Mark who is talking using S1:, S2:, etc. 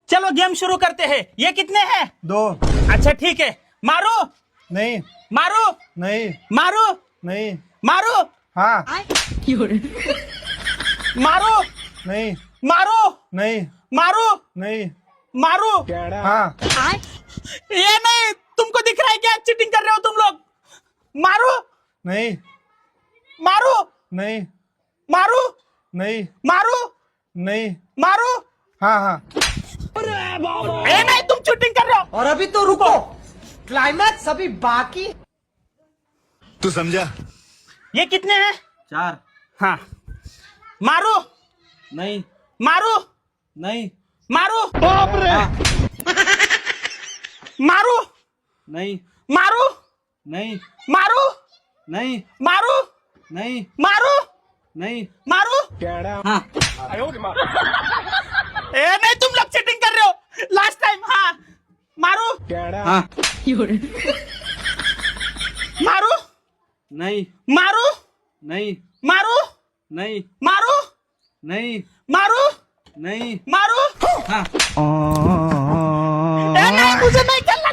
S1: चलो गेम शुरू करते हैं। ये कितने हैं?
S2: 2
S1: अच्छा ठीक है। मारो
S2: नहीं
S1: मारो
S2: नहीं
S1: मारो
S2: नहीं
S1: मारो
S2: हाँ
S1: मारो
S2: नहीं
S1: मारो
S2: नहीं
S1: मारो
S2: नहीं
S1: मारो।
S2: हाँ
S1: ये नहीं, तुमको दिख रहा है क्या चीटिंग कर रहे हो तुम लोग? मारो
S2: नहीं
S1: मारो
S2: नहीं
S1: मारो
S2: नहीं
S1: मारो
S2: नहीं
S1: मारो।
S2: हाँ हाँ
S1: ये नहीं, तुम चीटिंग कर रहे हो।
S3: और अभी तो रुको, क्लाइमैक्स अभी बाकी।
S4: तू समझा?
S1: ये कितने हैं?
S5: 4
S1: हाँ मारो
S5: नहीं
S1: मारो
S5: नहीं
S1: मारो। बाप रे। मारो
S5: नहीं
S1: मारो
S5: नहीं
S1: मारो
S5: नहीं
S1: मारो
S5: नहीं
S1: मारो
S5: नहीं
S1: मारो।
S5: हाँ
S1: ए नहीं, तुम लोग चीटिंग कर रहे हो। Last time. हाँ मारो
S5: हाँ
S1: मारो
S5: नहीं
S1: मारो
S5: नहीं
S1: मारो
S5: नहीं
S1: मारो
S5: नहीं
S1: मारो
S5: नहीं
S1: मारो।
S5: हाँ
S1: ए नहीं, मुझे नहीं खेलना।